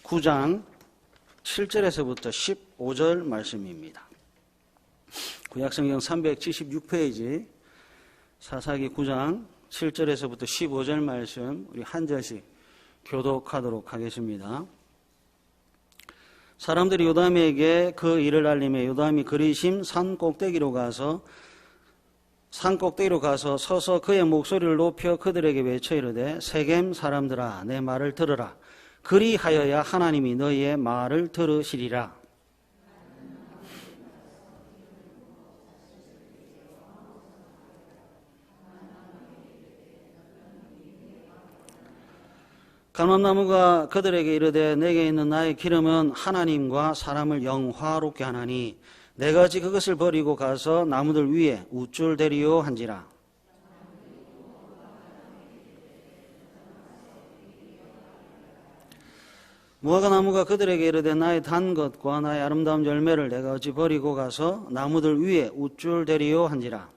9장 7절에서부터 15절 말씀입니다. 구약성경 376페이지 사사기 9장 7절에서부터 15절 말씀 우리 한 절씩 교독하도록 하겠습니다. 사람들이 요담에게 그 일을 알림해 요담이 그리심 산 꼭대기로 가서 서서 그의 목소리를 높여 그들에게 외쳐 이르되 세겜 사람들아 내 말을 들으라. 그리하여야 하나님이 너희의 말을 들으시리라. 감람나무가 그들에게 이르되 내게 있는 나의 기름은 하나님과 사람을 영화롭게 하나니 내가 어찌 그것을 버리고 가서 나무들 위에 우쭐대리요 한지라. 무화과 나무가 그들에게 이르되 나의 단 것과 나의 아름다운 열매를 내가 어찌 버리고 가서 나무들 위에 우쭐대리요 한지라.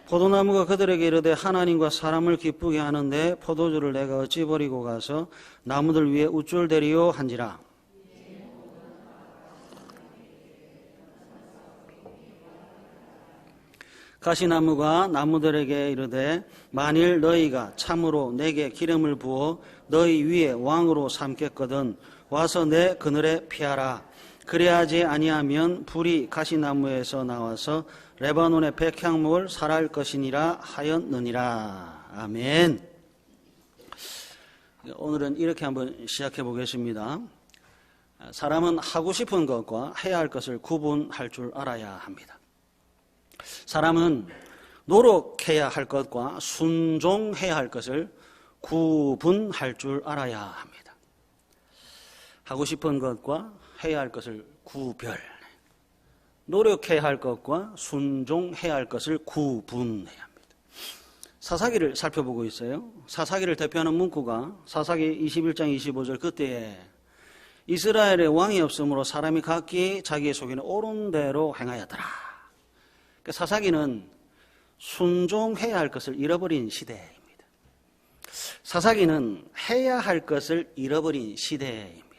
포도나무가 그들에게 이르되 하나님과 사람을 기쁘게 하는데 포도주를 내가 어찌 버리고 가서 나무들 위에 우쭐대리요 한지라. 가시나무가 나무들에게 이르되 만일 너희가 참으로 내게 기름을 부어 너희 위에 왕으로 삼겠거든 와서 내 그늘에 피하라. 그래야지 아니하면 불이 가시나무에서 나와서 레바논의 백향목을 살할 것이니라 하였느니라. 아멘. 오늘은 이렇게 한번 시작해 보겠습니다. 사람은 하고 싶은 것과 해야 할 것을 구분할 줄 알아야 합니다. 사람은 노력해야 할 것과 순종해야 할 것을 구분할 줄 알아야 합니다. 하고 싶은 것과 해야 할 것을 구별, 노력해야 할 것과 순종해야 할 것을 구분해야 합니다. 사사기를 살펴보고 있어요. 사사기를 대표하는 문구가 사사기 21장 25절 그때에 이스라엘의 왕이 없으므로 사람이 각기 자기의 속에는 옳은 대로 행하였더라. 사사기는 순종해야 할 것을 잃어버린 시대입니다. 사사기는 해야 할 것을 잃어버린 시대입니다.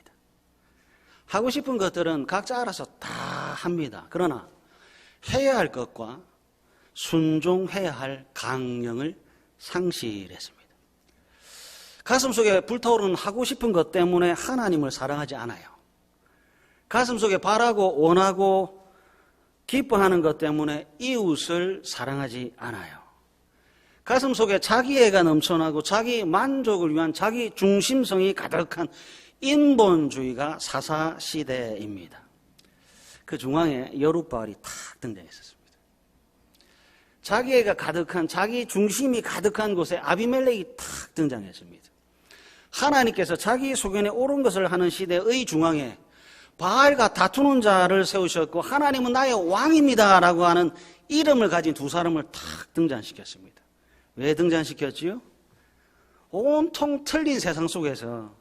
하고 싶은 것들은 각자 알아서 다 합니다. 그러나 해야 할 것과 순종해야 할 강령을 상실했습니다. 가슴속에 불타오르는 하고 싶은 것 때문에 하나님을 사랑하지 않아요. 가슴속에 바라고 원하고 기뻐하는 것 때문에 이웃을 사랑하지 않아요. 가슴속에 자기애가 넘쳐나고 자기 만족을 위한 자기 중심성이 가득한 인본주의가 사사시대입니다. 그 중앙에 여룻바알이 탁 등장했었습니다. 자기애가 가득한 자기 중심이 가득한 곳에 아비멜렉이 탁 등장했습니다. 하나님께서 자기 소견에 옳은 것을 하는 시대의 중앙에 바알과 다투는 자를 세우셨고 하나님은 나의 왕입니다 라고 하는 이름을 가진 두 사람을 탁 등장시켰습니다. 왜 등장시켰지요? 온통 틀린 세상 속에서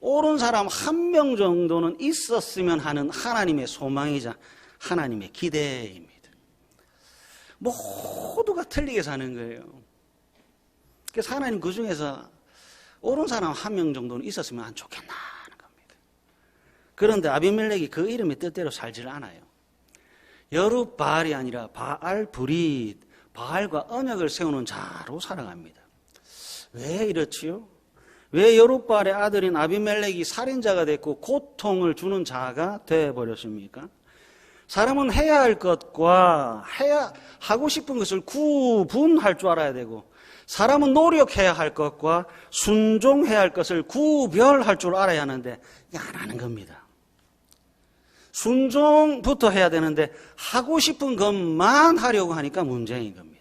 옳은 사람 한 명 정도는 있었으면 하는 하나님의 소망이자 하나님의 기대입니다. 모두가 틀리게 사는 거예요. 그래서 하나님 그 중에서 옳은 사람 한 명 정도는 있었으면 좋겠나 하는 겁니다. 그런데 아비멜렉이 그 이름의 뜻대로 살지를 않아요. 여룻바알이 아니라 바알브릿, 바알과 언약을 세우는 자로 살아갑니다. 왜 이렇지요? 왜 여룻바알의 아들인 아비멜렉이 살인자가 됐고 고통을 주는 자가 되어버렸습니까? 사람은 해야 할 것과 하고 싶은 것을 구분할 줄 알아야 되고 사람은 노력해야 할 것과 순종해야 할 것을 구별할 줄 알아야 하는데 이게 안 하는 겁니다. 순종부터 해야 되는데 하고 싶은 것만 하려고 하니까 문제인 겁니다.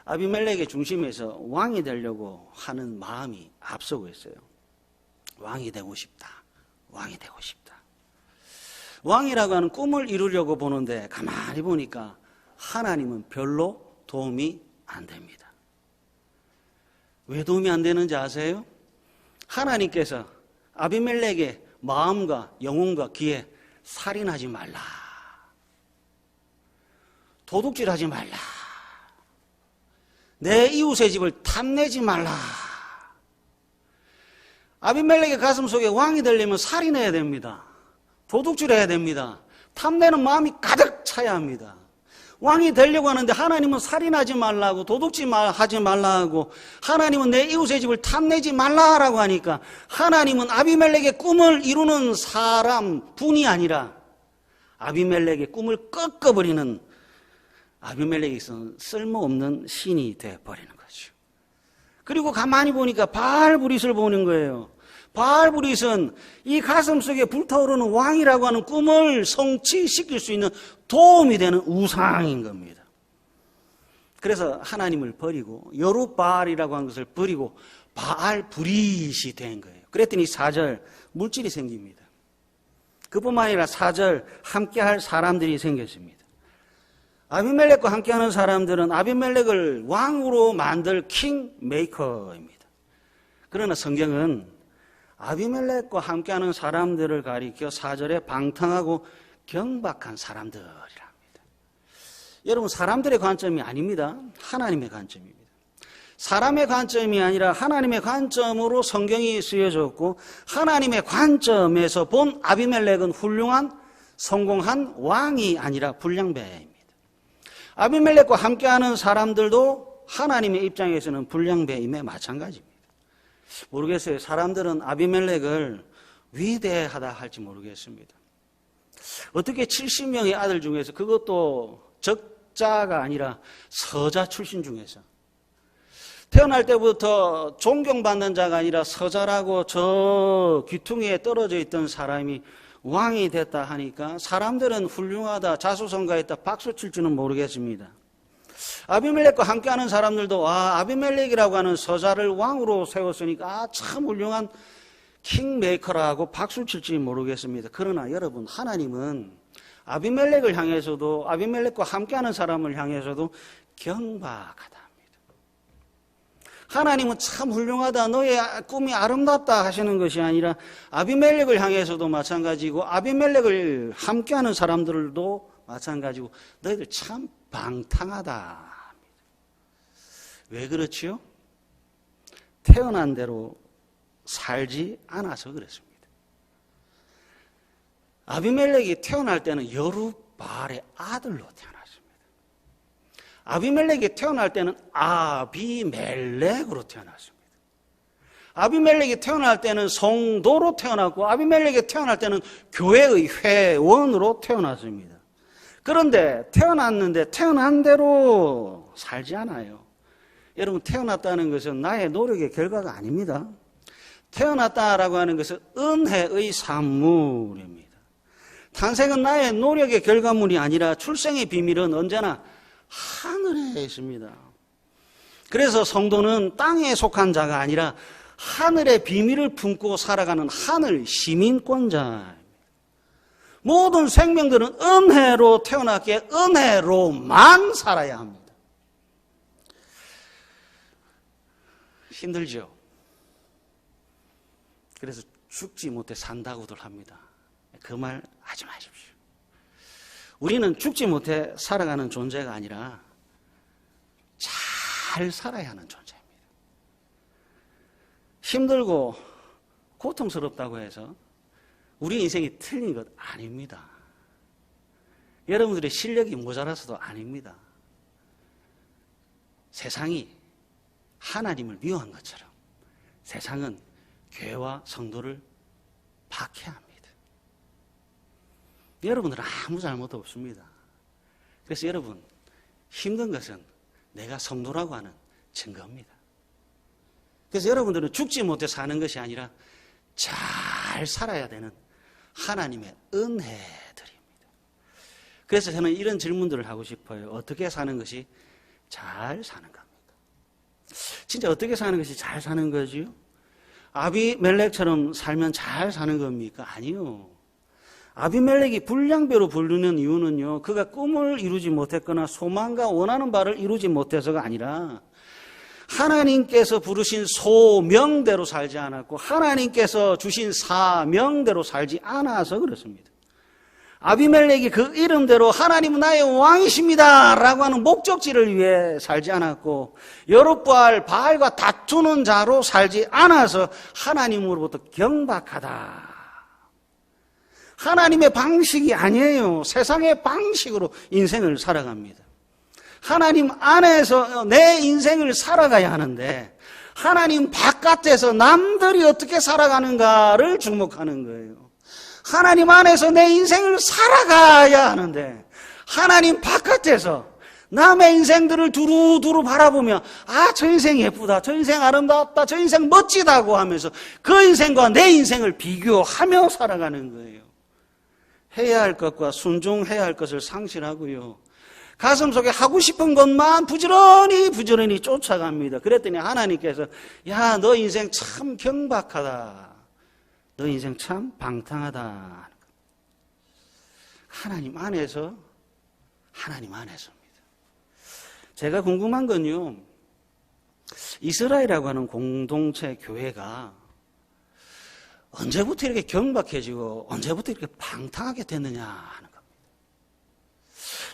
아비멜렉의 중심에서 왕이 되려고 하는 마음이 앞서고 있어요. 왕이 되고 싶다. 왕이 되고 싶다. 왕이라고 하는 꿈을 이루려고 보는데 가만히 보니까 하나님은 별로 도움이 안 됩니다. 왜 도움이 안 되는지 아세요? 하나님께서 아비멜렉의 마음과 영혼과 귀에 살인하지 말라. 도둑질하지 말라. 내 이웃의 집을 탐내지 말라. 아비멜렉의 가슴 속에 왕이 되려면 살인해야 됩니다. 도둑질해야 됩니다. 탐내는 마음이 가득 차야 합니다. 왕이 되려고 하는데 하나님은 살인하지 말라고, 도둑질하지 말라고, 하나님은 내 이웃의 집을 탐내지 말라라고 하니까 하나님은 아비멜렉의 꿈을 이루는 사람뿐이 아니라 아비멜렉의 꿈을 꺾어버리는, 아비멜렉에 있어서는 쓸모없는 신이 되어버리는 거죠. 그리고 가만히 보니까 바알브릿을 보는 거예요. 바알브릿은 이 가슴 속에 불타오르는 왕이라고 하는 꿈을 성취시킬 수 있는 도움이 되는 우상인 겁니다. 그래서 하나님을 버리고 여룻바알이라고 하는 것을 버리고 바알브릿이 된 거예요. 그랬더니 4절 물질이 생깁니다. 그뿐만 아니라 4절 함께할 사람들이 생겼습니다. 아비멜렉과 함께하는 사람들은 아비멜렉을 왕으로 만들 킹메이커입니다. 그러나 성경은 아비멜렉과 함께하는 사람들을 가리켜 4절에 방탕하고 경박한 사람들이라 합니다. 여러분, 사람들의 관점이 아닙니다. 하나님의 관점입니다. 사람의 관점이 아니라 하나님의 관점으로 성경이 쓰여졌고, 하나님의 관점에서 본 아비멜렉은 훌륭한 성공한 왕이 아니라 불량배입니다. 아비멜렉과 함께하는 사람들도 하나님의 입장에서는 불량배임에 마찬가지입니다. 모르겠어요. 사람들은 아비멜렉을 위대하다 할지 모르겠습니다. 어떻게 70명의 아들 중에서, 그것도 적자가 아니라 서자 출신 중에서, 태어날 때부터 존경받는 자가 아니라 서자라고 저 귀퉁이에 떨어져 있던 사람이 왕이 됐다 하니까 사람들은 훌륭하다, 자수성가했다 박수 칠 줄은 모르겠습니다. 아비멜렉과 함께하는 사람들도 아비멜렉이라고 하는 서자를 왕으로 세웠으니까 참 훌륭한 킹메이커라고 박수 칠지 모르겠습니다. 그러나 여러분, 하나님은 아비멜렉을 향해서도, 아비멜렉과 함께하는 사람을 향해서도 경박하다. 하나님은 참 훌륭하다, 너의 꿈이 아름답다 하시는 것이 아니라 아비멜렉을 향해서도 마찬가지고 아비멜렉을 함께하는 사람들도 마찬가지고 너희들 참 방탕하다. 왜 그렇지요? 태어난 대로 살지 않아서 그렇습니다. 아비멜렉이 태어날 때는 여룻바알의 아들로 태어났습니다. 아비멜렉이 태어날 때는 아비멜렉으로 태어났습니다. 아비멜렉이 태어날 때는 성도로 태어났고, 아비멜렉이 태어날 때는 교회의 회원으로 태어났습니다. 그런데 태어났는데 태어난 대로 살지 않아요. 여러분, 태어났다는 것은 나의 노력의 결과가 아닙니다. 태어났다라고 하는 것은 은혜의 산물입니다. 탄생은 나의 노력의 결과물이 아니라 출생의 비밀은 언제나 하늘에 있습니다. 그래서 성도는 땅에 속한 자가 아니라 하늘의 비밀을 품고 살아가는 하늘 시민권자입니다. 모든 생명들은 은혜로 태어났기에 은혜로만 살아야 합니다. 힘들죠? 그래서 죽지 못해 산다고들 합니다. 그 말 하지 마십시오. 우리는 죽지 못해 살아가는 존재가 아니라 잘 살아야 하는 존재입니다. 힘들고 고통스럽다고 해서 우리 인생이 틀린 것 아닙니다. 여러분들의 실력이 모자라서도 아닙니다. 세상이 하나님을 미워한 것처럼 세상은 교회와 성도를 박해합니다. 여러분들은 아무 잘못도 없습니다. 그래서 여러분, 힘든 것은 내가 성도라고 하는 증거입니다. 그래서 여러분들은 죽지 못해 사는 것이 아니라 잘 살아야 되는 하나님의 은혜들입니다. 그래서 저는 이런 질문들을 하고 싶어요. 어떻게 사는 것이 잘 사는 겁니까? 진짜 어떻게 사는 것이 잘 사는 거지요? 아비멜렉처럼 살면 잘 사는 겁니까? 아니요. 아비멜렉이 불량배로 부르는 이유는요, 그가 꿈을 이루지 못했거나 소망과 원하는 바를 이루지 못해서가 아니라 하나님께서 부르신 소명대로 살지 않았고 하나님께서 주신 사명대로 살지 않아서 그렇습니다. 아비멜렉이 그 이름대로 하나님은 나의 왕이십니다 라고 하는 목적지를 위해 살지 않았고, 여룻바알 바알과 다투는 자로 살지 않아서 하나님으로부터 경박하다. 하나님의 방식이 아니에요. 세상의 방식으로 인생을 살아갑니다. 하나님 안에서 내 인생을 살아가야 하는데, 하나님 바깥에서 남들이 어떻게 살아가는가를 주목하는 거예요. 하나님 안에서 내 인생을 살아가야 하는데, 하나님 바깥에서 남의 인생들을 두루두루 바라보며, 아, 저 인생 예쁘다, 저 인생 아름답다, 저 인생 멋지다고 하면서 그 인생과 내 인생을 비교하며 살아가는 거예요. 해야 할 것과 순종해야 할 것을 상실하고요, 가슴속에 하고 싶은 것만 부지런히 쫓아갑니다. 그랬더니 하나님께서, 야, 너 인생 참 경박하다, 너 인생 참 방탕하다. 하나님 안에서입니다. 제가 궁금한 건요, 이스라엘이라고 하는 공동체 교회가 언제부터 이렇게 경박해지고 언제부터 이렇게 방탕하게 됐느냐 하는 겁니다.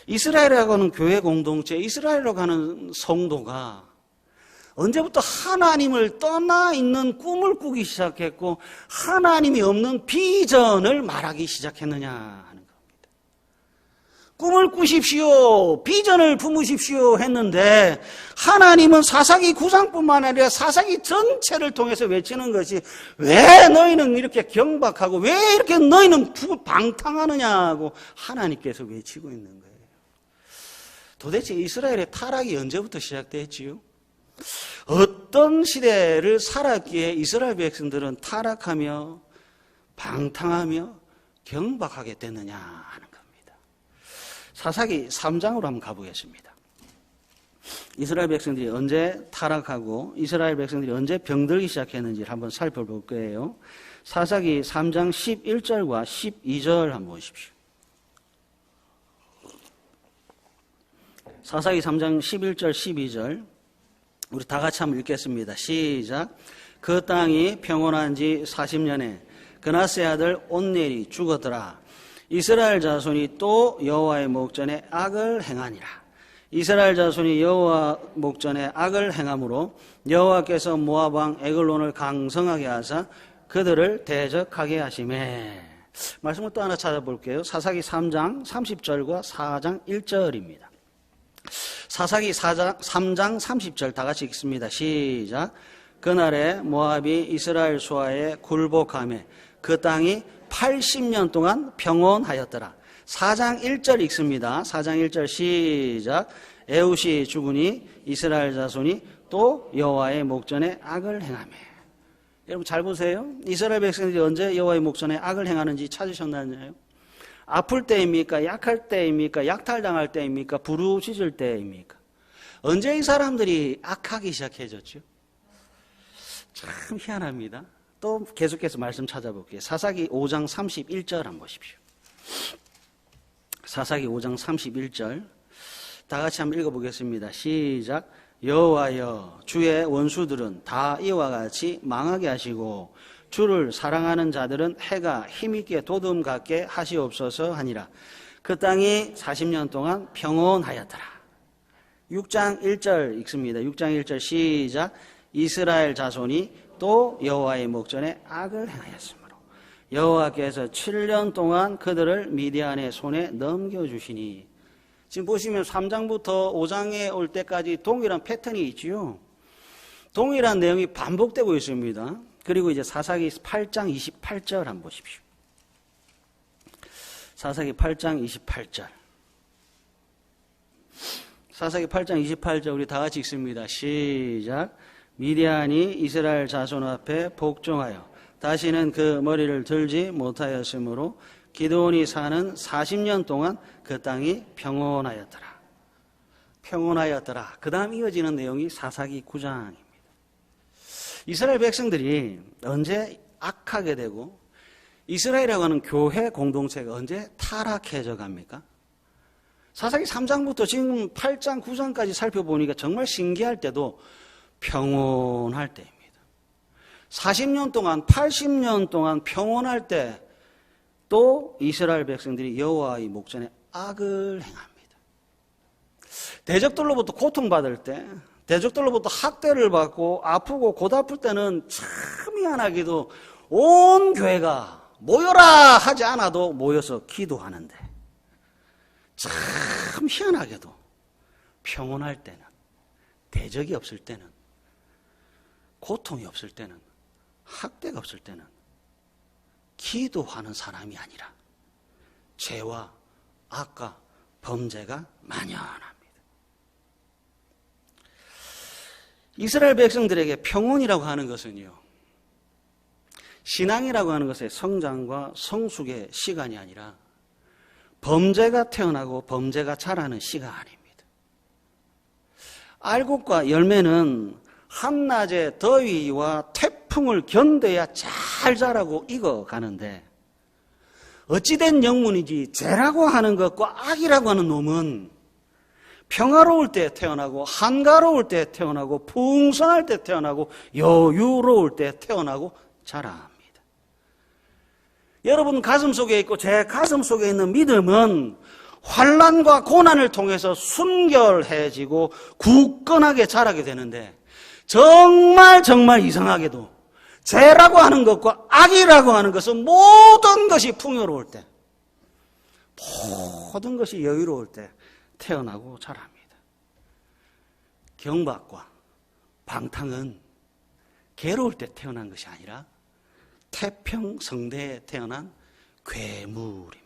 이스라엘이라고 하는 교회 공동체, 이스라엘이라고 하는 성도가 언제부터 하나님을 떠나 있는 꿈을 꾸기 시작했고 하나님이 없는 비전을 말하기 시작했느냐 하는 겁니다. 꿈을 꾸십시오, 비전을 품으십시오 했는데, 하나님은 사사기 9장뿐만 아니라 사사기 전체를 통해서 외치는 것이, 왜 너희는 이렇게 경박하고 왜 이렇게 너희는 방탕하느냐고 하나님께서 외치고 있는 거예요. 도대체 이스라엘의 타락이 언제부터 시작됐지요? 어떤 시대를 살았기에 이스라엘 백성들은 타락하며 방탕하며 경박하게 됐느냐 하는 겁니다. 사사기 3장으로 한번 가보겠습니다. 이스라엘 백성들이 언제 타락하고 이스라엘 백성들이 언제 병들기 시작했는지를 한번 살펴볼 거예요. 사사기 3장 11절과 12절 한번 보십시오. 사사기 3장 11절 12절 우리 다 같이 한번 읽겠습니다. 시작. 그 땅이 평온한 지 40년에 그나스의 아들 온넬이 죽었더라. 이스라엘 자손이 또 여호와의 목전에 악을 행하니라. 이스라엘 자손이 여호와 목전에 악을 행함으로 여호와께서 모압 왕 에글론을 강성하게 하사 그들을 대적하게 하시매. 말씀을 또 하나 찾아볼게요. 사사기 3장 30절과 4장 1절입니다. 사사기 3장 30절 다 같이 읽습니다. 시작. 그날에 모압이 이스라엘 수하에 굴복하매 그 땅이 80년 동안 평온하였더라. 4장 1절 읽습니다. 4장 1절 시작. 에웃이 죽으니 이스라엘 자손이 또 여호와의 목전에 악을 행하매. 여러분 잘 보세요. 이스라엘 백성들이 언제 여호와의 목전에 악을 행하는지 찾으셨나요? 아플 때입니까? 약할 때입니까? 약탈당할 때입니까? 부르짖을 때입니까? 언제 이 사람들이 악하기 시작해졌죠? 참 희한합니다. 또 계속해서 말씀 찾아볼게요. 사사기 5장 31절 한번 보십시오. 사사기 5장 31절 다 같이 한번 읽어보겠습니다. 시작. 여호와여, 주의 원수들은 다 이와 같이 망하게 하시고 주를 사랑하는 자들은 해가 힘있게 도둠 같게 하시옵소서 하니라. 그 땅이 40년 동안 평온하였더라. 6장 1절 읽습니다. 6장 1절 시작. 이스라엘 자손이 또 여호와의 목전에 악을 행하였으므로 여호와께서 7년 동안 그들을 미디안의 손에 넘겨주시니. 지금 보시면 3장부터 5장에 올 때까지 동일한 패턴이 있지요. 동일한 내용이 반복되고 있습니다. 그리고 이제 사사기 8장 28절 한번 보십시오. 사사기 8장 28절. 사사기 8장 28절 우리 다 같이 읽습니다. 시작. 미디안이 이스라엘 자손 앞에 복종하여 다시는 그 머리를 들지 못하였으므로 기드온이 사는 40년 동안 그 땅이 평온하였더라. 평온하였더라. 그 다음 이어지는 내용이 사사기 9장입니다. 이스라엘 백성들이 언제 악하게 되고 이스라엘이라고 하는 교회 공동체가 언제 타락해져 갑니까? 사사기 3장부터 지금 8장, 9장까지 살펴보니까 정말 신기할 때도 평온할 때입니다. 40년 동안, 80년 동안 평온할 때 또 이스라엘 백성들이 여호와의 목전에 악을 행합니다. 대적들로부터 고통받을 때, 대적들로부터 학대를 받고 아프고 곧 아플 때는 참 희한하게도 온 교회가 모여라 하지 않아도 모여서 기도하는데, 참 희한하게도 평온할 때는, 대적이 없을 때는, 고통이 없을 때는, 학대가 없을 때는 기도하는 사람이 아니라 죄와 악과 범죄가 만연합니다. 이스라엘 백성들에게 평온이라고 하는 것은요, 신앙이라고 하는 것의 성장과 성숙의 시간이 아니라 범죄가 태어나고 범죄가 자라는 시간입니다. 알곡과 열매는 한낮의 더위와 태풍을 견뎌야 잘 자라고 익어가는데, 어찌된 영문이지 죄라고 하는 것과 악이라고 하는 놈은 평화로울 때 태어나고 한가로울 때 태어나고 풍성할 때 태어나고 여유로울 때 태어나고 자랍니다. 여러분 가슴 속에 있고 제 가슴 속에 있는 믿음은 환난과 고난을 통해서 순결해지고 굳건하게 자라게 되는데, 정말 이상하게도 죄라고 하는 것과 악이라고 하는 것은 모든 것이 풍요로울 때, 모든 것이 여유로울 때 태어나고 자랍니다. 경박과 방탕은 괴로울 때 태어난 것이 아니라 태평성대에 태어난 괴물입니다.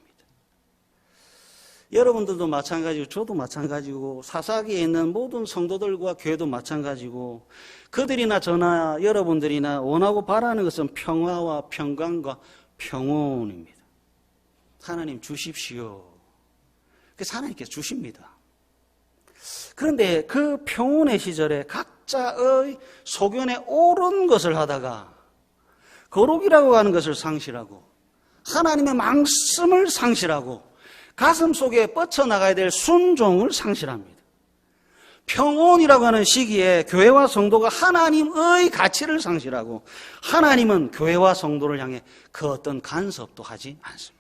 여러분들도 마찬가지고 저도 마찬가지고 사사기에 있는 모든 성도들과 교회도 마찬가지고, 그들이나 저나 여러분들이나 원하고 바라는 것은 평화와 평강과 평온입니다. 하나님 주십시오. 그래서 하나님께서 주십니다. 그런데 그 평온의 시절에 각자의 소견에 옳은 것을 하다가 거룩이라고 하는 것을 상실하고 하나님의 말씀을 상실하고 가슴 속에 뻗쳐나가야 될 순종을 상실합니다. 평온이라고 하는 시기에 교회와 성도가 하나님의 가치를 상실하고 하나님은 교회와 성도를 향해 그 어떤 간섭도 하지 않습니다.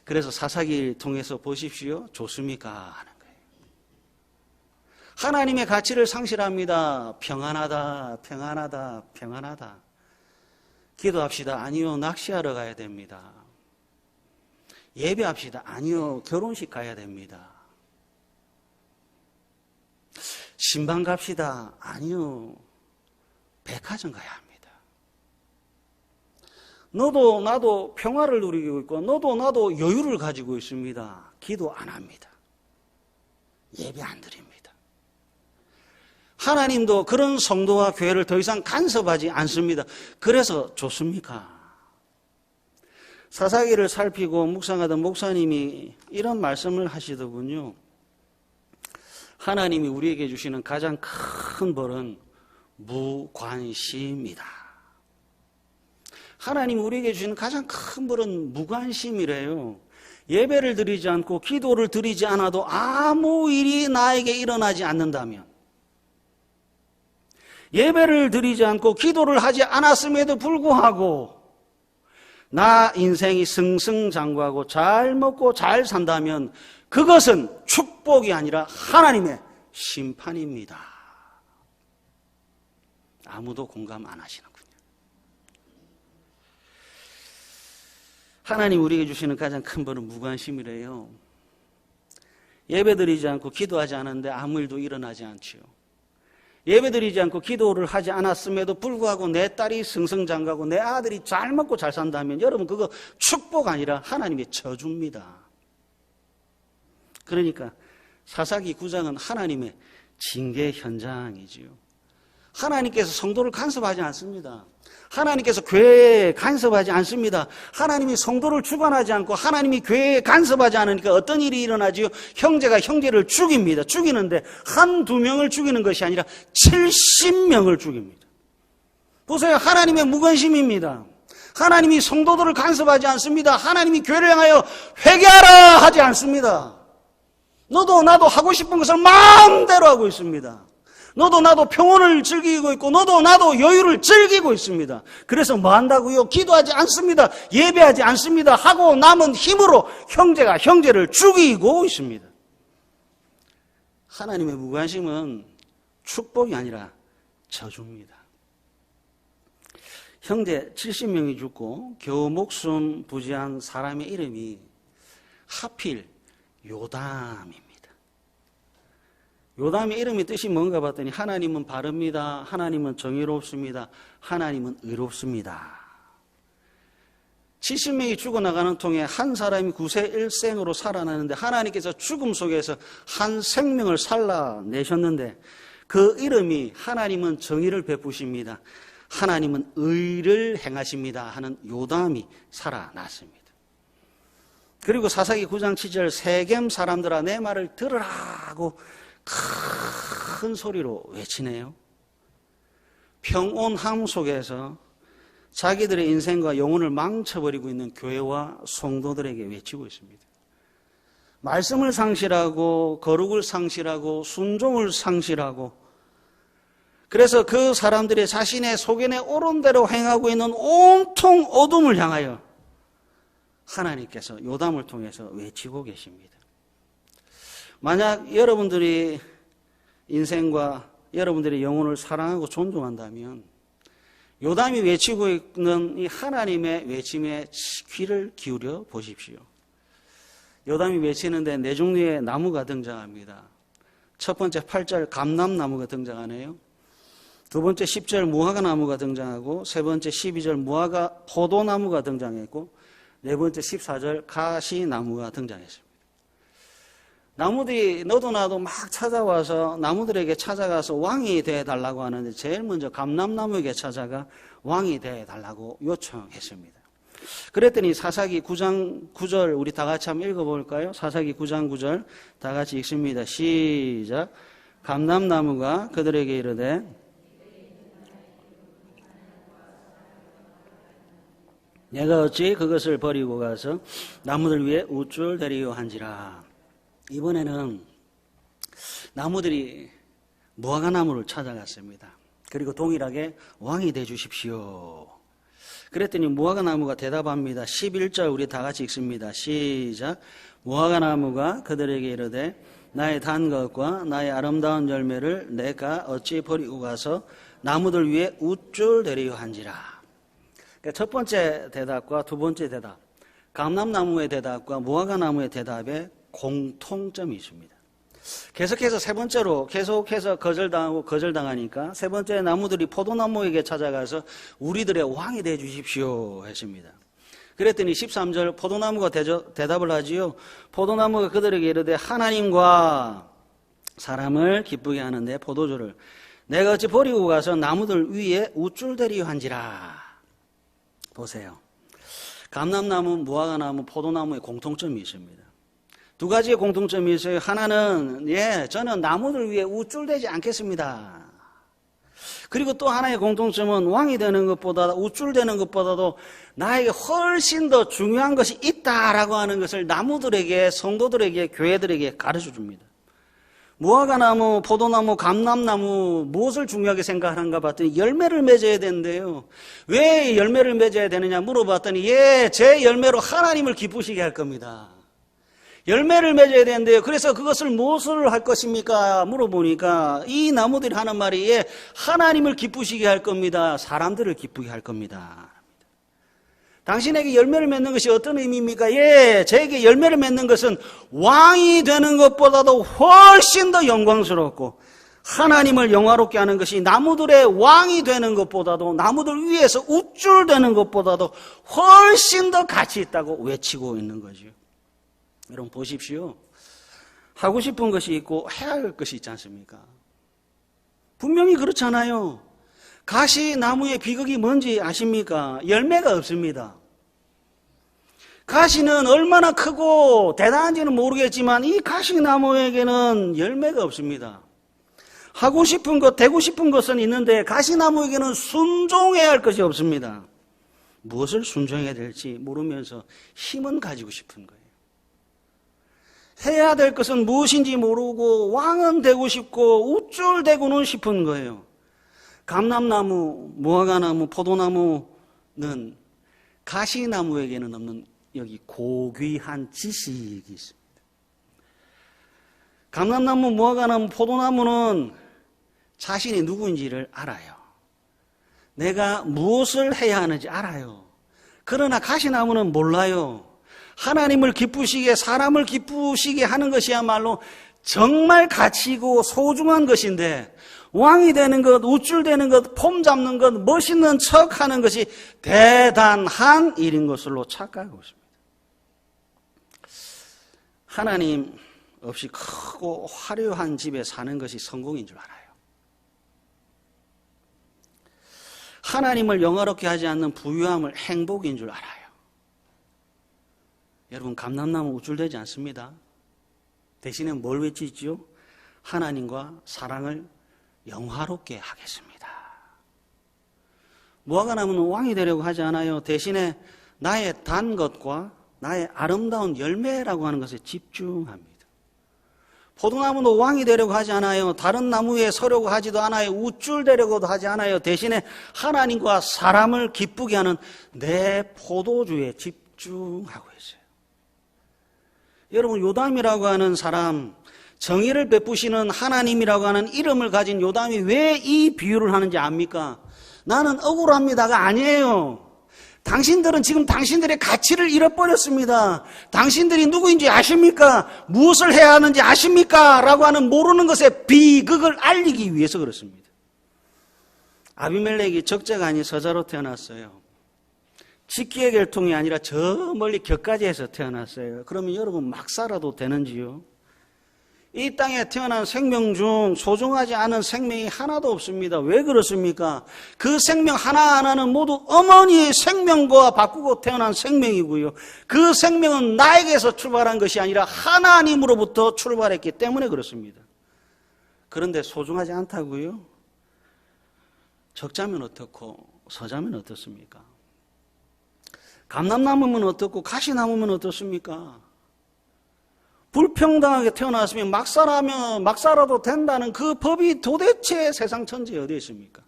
그래서 사사기를 통해서 보십시오. 좋습니까? 하는 거예요. 하나님의 가치를 상실합니다. 평안하다, 평안하다, 평안하다. 기도합시다. 아니요, 낚시하러 가야 됩니다. 예배합시다. 아니요, 결혼식 가야 됩니다. 신방 갑시다. 아니요, 백화점 가야 합니다. 너도 나도 평화를 누리고 있고 너도 나도 여유를 가지고 있습니다. 기도 안 합니다. 예배 안 드립니다. 하나님도 그런 성도와 교회를 더 이상 간섭하지 않습니다. 그래서 좋습니까? 사사기를 살피고 묵상하던 목사님이 이런 말씀을 하시더군요. 하나님이 우리에게 주시는 가장 큰 벌은 무관심이다. 하나님이 우리에게 주시는 가장 큰 벌은 무관심이래요. 예배를 드리지 않고 기도를 드리지 않아도 아무 일이 나에게 일어나지 않는다면, 예배를 드리지 않고 기도를 하지 않았음에도 불구하고 나 인생이 승승장구하고 잘 먹고 잘 산다면 그것은 축복이 아니라 하나님의 심판입니다. 아무도 공감 안 하시는군요. 하나님 우리에게 주시는 가장 큰 벌은 무관심이래요. 예배드리지 않고 기도하지 않았는데 아무 일도 일어나지 않지요. 예배드리지 않고 기도를 하지 않았음에도 불구하고 내 딸이 승승장구하고 내 아들이 잘 먹고 잘 산다면 여러분 그거 축복 아니라 하나님의 저주입니다. 그러니까 사사기 9장은 하나님의 징계 현장이지요. 하나님께서 성도를 간섭하지 않습니다. 하나님께서 교회에 간섭하지 않습니다. 하나님이 성도를 주관하지 않고 하나님이 교회에 간섭하지 않으니까 어떤 일이 일어나지요? 형제가 형제를 죽입니다. 죽이는데 한두 명을 죽이는 것이 아니라 70명을 죽입니다. 보세요. 하나님의 무관심입니다. 하나님이 성도들을 간섭하지 않습니다. 하나님이 교회를 향하여 회개하라 하지 않습니다. 너도 나도 하고 싶은 것을 마음대로 하고 있습니다. 너도 나도 평온을 즐기고 있고 너도 나도 여유를 즐기고 있습니다. 그래서 뭐 한다고요? 기도하지 않습니다. 예배하지 않습니다. 하고 남은 힘으로 형제가 형제를 죽이고 있습니다. 하나님의 무관심은 축복이 아니라 저주입니다. 형제 70명이 죽고 겨우 목숨 부지한 사람의 이름이 하필 요담입니다. 요담의 이름의 뜻이 뭔가 봤더니 하나님은 바릅니다. 하나님은 정의롭습니다. 하나님은 의롭습니다. 70명이 죽어나가는 통에 한 사람이 구세일생으로 살아나는데 하나님께서 죽음 속에서 한 생명을 살라내셨는데 그 이름이 하나님은 정의를 베푸십니다. 하나님은 의를 행하십니다 하는 요담이 살아났습니다. 그리고 사사기 9장 7절 세겜 사람들아 내 말을 들으라고 큰 소리로 외치네요. 평온함 속에서 자기들의 인생과 영혼을 망쳐버리고 있는 교회와 성도들에게 외치고 있습니다. 말씀을 상실하고 거룩을 상실하고 순종을 상실하고 그래서 그 사람들이 자신의 소견에 옳은 대로 행하고 있는 온통 어둠을 향하여 하나님께서 요담을 통해서 외치고 계십니다. 만약 여러분들이 인생과 여러분들의 영혼을 사랑하고 존중한다면 요담이 외치고 있는 이 하나님의 외침에 귀를 기울여 보십시오. 요담이 외치는데 네 종류의 나무가 등장합니다. 첫 번째 8절 감람나무가 등장하네요. 두 번째 10절 무화과 나무가 등장하고 세 번째 12절 무화과 포도나무가 등장했고 네 번째 14절 가시나무가 등장했습니다. 나무들이 너도 나도 막 찾아와서 나무들에게 찾아가서 왕이 되어달라고 하는데 제일 먼저 감람나무에게 찾아가 왕이 되어달라고 요청했습니다. 그랬더니 사사기 9장 9절 우리 다 같이 한번 읽어볼까요? 사사기 9장 9절 다 같이 읽습니다. 시작. 감람나무가 그들에게 이르되 내가 어찌 그것을 버리고 가서 나무들 위에 우쭐대리요 한지라. 이번에는 나무들이 무화과 나무를 찾아갔습니다. 그리고 동일하게 왕이 돼 주십시오. 그랬더니 무화과 나무가 대답합니다. 11절 우리 다 같이 읽습니다. 시작. 무화과 나무가 그들에게 이르되 나의 단 것과 나의 아름다운 열매를 내가 어찌 버리고 가서 나무들 위에 우쭐대리요 한지라. 첫 번째 대답과 두 번째 대답, 감람나무의 대답과 무화과 나무의 대답에 공통점이 있습니다. 계속해서 세 번째로 계속해서 거절당하니까 세 번째 나무들이 포도나무에게 찾아가서 우리들의 왕이 되어 주십시오 했습니다. 그랬더니 13절 포도나무가 대답을 하지요. 포도나무가 그들에게 이르되 하나님과 사람을 기쁘게 하는데 포도주를 내가 어찌 버리고 가서 나무들 위에 우쭐대리요 한지라. 보세요. 감람나무, 무화과나무, 포도나무의 공통점이 있습니다. 두 가지의 공통점이 있어요. 하나는 저는 나무들 위에 우쭐대지 않겠습니다. 그리고 또 하나의 공통점은 왕이 되는 것보다 우쭐대는 것보다도 나에게 훨씬 더 중요한 것이 있다라고 하는 것을 나무들에게 성도들에게 교회들에게 가르쳐 줍니다. 무화과나무, 포도나무, 감람나무 무엇을 중요하게 생각하는가 봤더니 열매를 맺어야 되는데요. 왜 열매를 맺어야 되느냐 물어봤더니 제 열매로 하나님을 기쁘시게 할 겁니다. 열매를 맺어야 되는데요. 그래서 그것을 무엇을 할 것입니까? 물어보니까 이 나무들이 하는 말이 하나님을 기쁘시게 할 겁니다. 사람들을 기쁘게 할 겁니다. 당신에게 열매를 맺는 것이 어떤 의미입니까? 저에게 열매를 맺는 것은 왕이 되는 것보다도 훨씬 더 영광스럽고 하나님을 영화롭게 하는 것이 나무들의 왕이 되는 것보다도 나무들 위에서 우쭐대는 것보다도 훨씬 더 가치 있다고 외치고 있는 거죠. 여러분 보십시오. 하고 싶은 것이 있고 해야 할 것이 있지 않습니까? 분명히 그렇잖아요. 가시나무의 비극이 뭔지 아십니까? 열매가 없습니다. 가시는 얼마나 크고 대단한지는 모르겠지만 이 가시나무에게는 열매가 없습니다. 하고 싶은 것, 되고 싶은 것은 있는데 가시나무에게는 순종해야 할 것이 없습니다. 무엇을 순종해야 될지 모르면서 힘은 가지고 싶은 거예요. 해야 될 것은 무엇인지 모르고 왕은 되고 싶고 우쭐대고는 싶은 거예요. 감람나무, 무화과나무, 포도나무는 가시나무에게는 없는 여기 고귀한 지식이 있습니다. 감람나무, 무화과나무, 포도나무는 자신이 누구인지를 알아요. 내가 무엇을 해야 하는지 알아요. 그러나 가시나무는 몰라요. 하나님을 기쁘시게, 사람을 기쁘시게 하는 것이야말로 정말 가치고 소중한 것인데, 왕이 되는 것, 우쭐대는 것, 폼 잡는 것, 멋있는 척 하는 것이 대단한 일인 것으로 착각하고 있습니다. 하나님 없이 크고 화려한 집에 사는 것이 성공인 줄 알아요. 하나님을 영화롭게 하지 않는 부유함을 행복인 줄 알아요. 여러분, 감람나무 우쭐대지 않습니다. 대신에 뭘 외치죠? 하나님과 사랑을 영화롭게 하겠습니다. 무화과나무는 왕이 되려고 하지 않아요. 대신에 나의 단 것과 나의 아름다운 열매라고 하는 것에 집중합니다. 포도나무도 왕이 되려고 하지 않아요. 다른 나무에 서려고 하지도 않아요. 우쭐대려고도 하지 않아요. 대신에 하나님과 사람을 기쁘게 하는 내 포도주에 집중하고 있어요. 여러분, 요담이라고 하는 사람, 정의를 베푸시는 하나님이라고 하는 이름을 가진 요담이 왜 이 비유를 하는지 압니까? 나는 억울합니다가 아니에요. 당신들은 지금 당신들의 가치를 잃어버렸습니다. 당신들이 누구인지 아십니까? 무엇을 해야 하는지 아십니까? 라고 하는 모르는 것의 비극을 알리기 위해서 그렇습니다. 아비멜렉이 적자가 아닌 서자로 태어났어요. 직기의 결통이 아니라 저 멀리 격가지에서 태어났어요. 그러면 여러분 막 살아도 되는지요? 이 땅에 태어난 생명 중 소중하지 않은 생명이 하나도 없습니다. 왜 그렇습니까? 그 생명 하나하나는 모두 어머니의 생명과 바꾸고 태어난 생명이고요. 그 생명은 나에게서 출발한 것이 아니라 하나님으로부터 출발했기 때문에 그렇습니다. 그런데 소중하지 않다고요? 적자면 어떻고 서자면 어떻습니까? 감람나무면 어떻고 가시나무면 어떻습니까? 불평등하게 태어났으면 막 살아도 된다는 그 법이 도대체 세상 천지에 어디에 있습니까?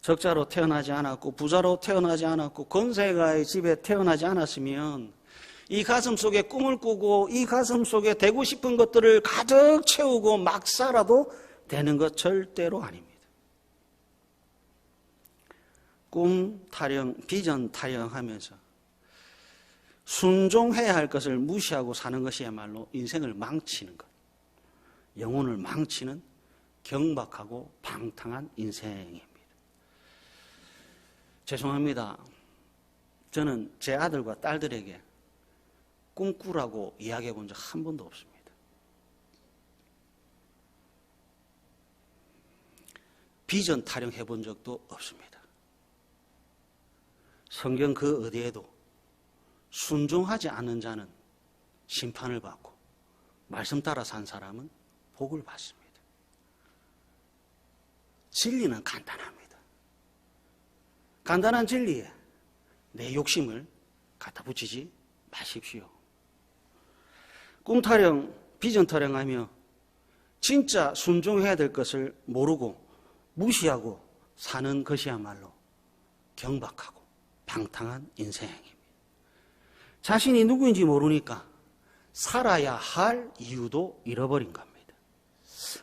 적자로 태어나지 않았고 부자로 태어나지 않았고 권세가의 집에 태어나지 않았으면 이 가슴 속에 꿈을 꾸고 이 가슴 속에 되고 싶은 것들을 가득 채우고 막 살아도 되는 것 절대로 아닙니다. 꿈 타령, 비전 타령하면서 순종해야 할 것을 무시하고 사는 것이야말로 인생을 망치는 것, 영혼을 망치는 경박하고 방탕한 인생입니다. 죄송합니다. 저는 제 아들과 딸들에게 꿈꾸라고 이야기해 본 적 한 번도 없습니다. 비전 타령해 본 적도 없습니다. 성경 그 어디에도 순종하지 않는 자는 심판을 받고 말씀 따라 산 사람은 복을 받습니다. 진리는 간단합니다. 간단한 진리에 내 욕심을 갖다 붙이지 마십시오. 꿈 타령, 비전 타령하며 진짜 순종해야 될 것을 모르고 무시하고 사는 것이야말로 경박하고 방탕한 인생입니다. 자신이 누구인지 모르니까 살아야 할 이유도 잃어버린 겁니다.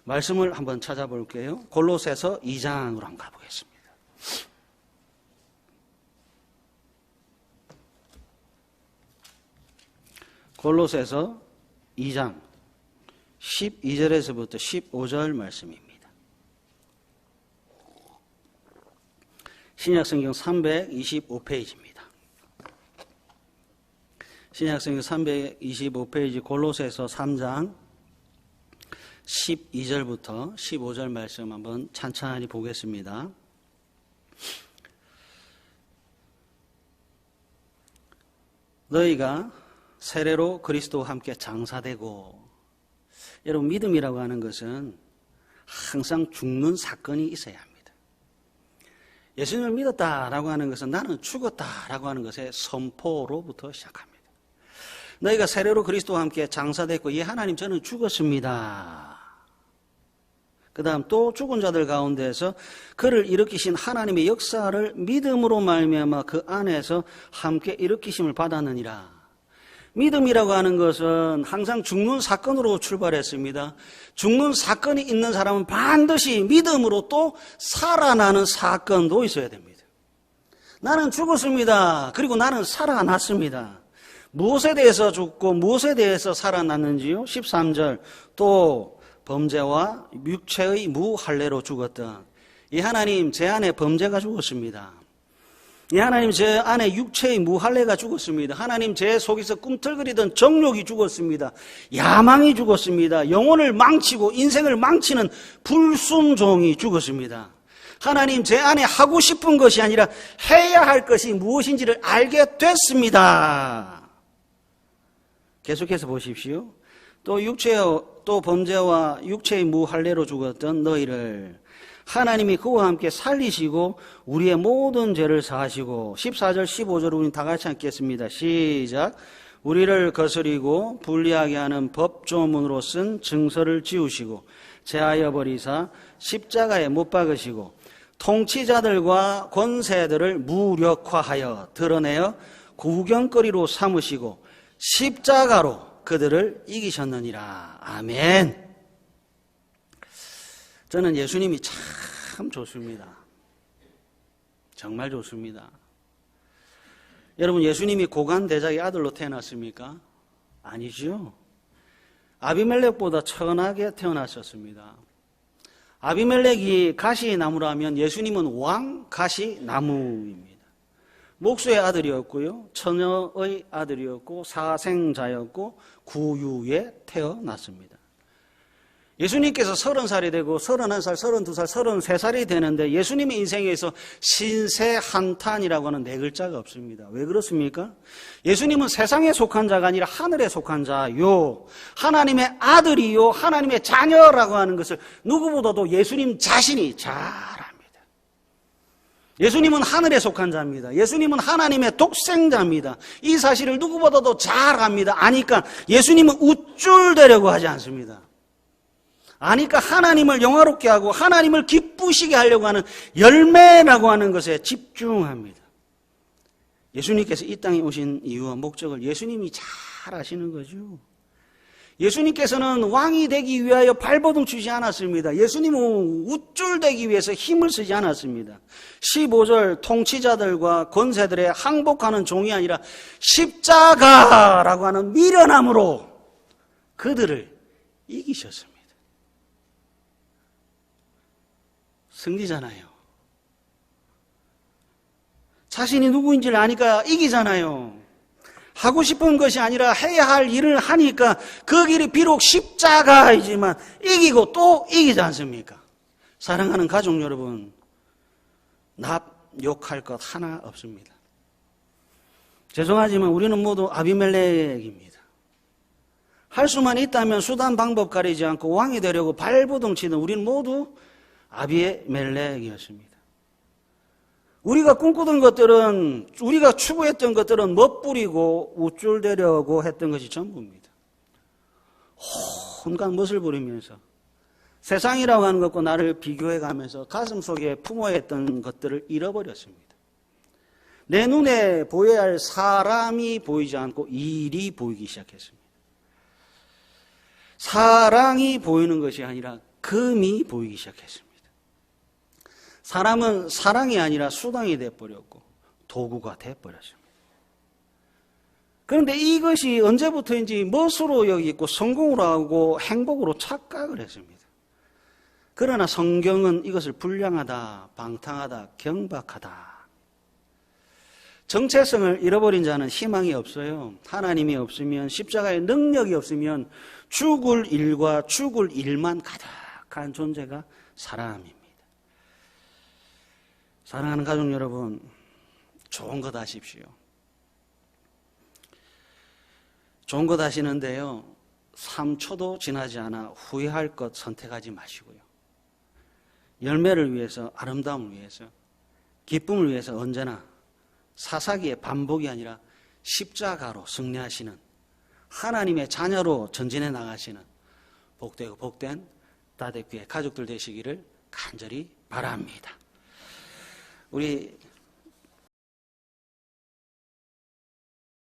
말씀을 한번 찾아볼게요. 골로새서 2장으로 한번 가보겠습니다. 골로새서 2장 12절에서부터 15절 말씀입니다. 신약성경 325페이지입니다. 신약성경 325페이지 골로새서 3장 12절부터 15절 말씀 한번 찬찬히 보겠습니다. 너희가 세례로 그리스도와 함께 장사되고, 여러분 믿음이라고 하는 것은 항상 죽는 사건이 있어야 합니다. 예수님을 믿었다라고 하는 것은 나는 죽었다라고 하는 것의 선포로부터 시작합니다. 너희가 세례로 그리스도와 함께 장사됐고 예 하나님 저는 죽었습니다. 그 다음 또 죽은 자들 가운데서 그를 일으키신 하나님의 역사를 믿음으로 말미암아 그 안에서 함께 일으키심을 받았느니라. 믿음이라고 하는 것은 항상 죽는 사건으로 출발했습니다. 죽는 사건이 있는 사람은 반드시 믿음으로 또 살아나는 사건도 있어야 됩니다. 나는 죽었습니다. 그리고 나는 살아났습니다. 무엇에 대해서 죽고 무엇에 대해서 살아났는지요? 13절 또 범죄와 육체의 무할례로 죽었던 이 하나님 제 안에 범죄가 죽었습니다. 이 하나님 제 안에 육체의 무할례가 죽었습니다. 하나님 제 속에서 꿈틀거리던 정욕이 죽었습니다. 야망이 죽었습니다. 영혼을 망치고 인생을 망치는 불순종이 죽었습니다. 하나님 제 안에 하고 싶은 것이 아니라 해야 할 것이 무엇인지를 알게 됐습니다. 계속해서 보십시오. 또 범죄와 육체의 무할례로 죽었던 너희를 하나님이 그와 함께 살리시고 우리의 모든 죄를 사하시고 14절 15절 우리 다 같이 읽겠습니다. 시작. 우리를 거스리고 불리하게 하는 법조문으로 쓴 증서를 지우시고 제하여 버리사 십자가에 못 박으시고 통치자들과 권세들을 무력화하여 드러내어 구경거리로 삼으시고 십자가로 그들을 이기셨느니라. 아멘. 저는 예수님이 참 좋습니다. 정말 좋습니다. 여러분 예수님이 고관대작의 아들로 태어났습니까? 아니죠. 아비멜렉보다 천하게 태어나셨습니다. 아비멜렉이 가시나무라면 예수님은 왕 가시나무입니다. 목수의 아들이었고요. 처녀의 아들이었고 사생자였고 구유에 태어났습니다. 예수님께서 30살이 되고 31살, 32살, 33살이 되는데 예수님의 인생에서 신세한탄이라고 하는 네 글자가 없습니다. 왜 그렇습니까? 예수님은 세상에 속한 자가 아니라 하늘에 속한 자요. 하나님의 아들이요. 하나님의 자녀라고 하는 것을 누구보다도 예수님 자신이 잘 압니다. 예수님은 하늘에 속한 자입니다. 예수님은 하나님의 독생자입니다. 이 사실을 누구보다도 잘 압니다. 아니까 예수님은 우쭐대려고 하지 않습니다. 아니까 하나님을 영화롭게 하고 하나님을 기쁘시게 하려고 하는 열매라고 하는 것에 집중합니다. 예수님께서 이 땅에 오신 이유와 목적을 예수님이 잘 아시는 거죠. 예수님께서는 왕이 되기 위하여 발버둥 치지 않았습니다. 예수님은 우쭐대기 위해서 힘을 쓰지 않았습니다. 15절 통치자들과 권세들의 항복하는 종이 아니라 십자가라고 하는 미련함으로 그들을 이기셨습니다. 승리잖아요. 자신이 누구인지를 아니까 이기잖아요. 하고 싶은 것이 아니라 해야 할 일을 하니까 그 길이 비록 십자가이지만 이기고 또 이기지 않습니까? 사랑하는 가족 여러분, 욕할 것 하나 없습니다. 죄송하지만 우리는 모두 아비멜렉입니다. 할 수만 있다면 수단 방법 가리지 않고 왕이 되려고 발버둥 치는 우리는 모두 아비멜렉이었습니다. 우리가 꿈꾸던 것들은, 우리가 추구했던 것들은 멋부리고 우쭐대려고 했던 것이 전부입니다. 온갖 멋을 부리면서 세상이라고 하는 것과 나를 비교해가면서 가슴속에 품어했던 것들을 잃어버렸습니다. 내 눈에 보여야 할 사람이 보이지 않고 일이 보이기 시작했습니다. 사랑이 보이는 것이 아니라 금이 보이기 시작했습니다. 사람은 사랑이 아니라 수단이 되어버렸고 도구가 되어버렸습니다. 그런데 이것이 언제부터인지 멋으로 여기고 성공으로 하고 행복으로 착각을 했습니다. 그러나 성경은 이것을 불량하다, 방탕하다, 경박하다. 정체성을 잃어버린 자는 희망이 없어요. 하나님이 없으면, 십자가의 능력이 없으면 죽을 일과 죽을 일만 가득한 존재가 사람입니다. 사랑하는 가족 여러분, 좋은 것 하십시오. 좋은 것 하시는데요, 3초도 지나지 않아 후회할 것 선택하지 마시고요. 열매를 위해서, 아름다움을 위해서, 기쁨을 위해서 언제나 사사기의 반복이 아니라 십자가로 승리하시는 하나님의 자녀로 전진해 나가시는 복되고 복된 다대교회 가족들 되시기를 간절히 바랍니다. 우리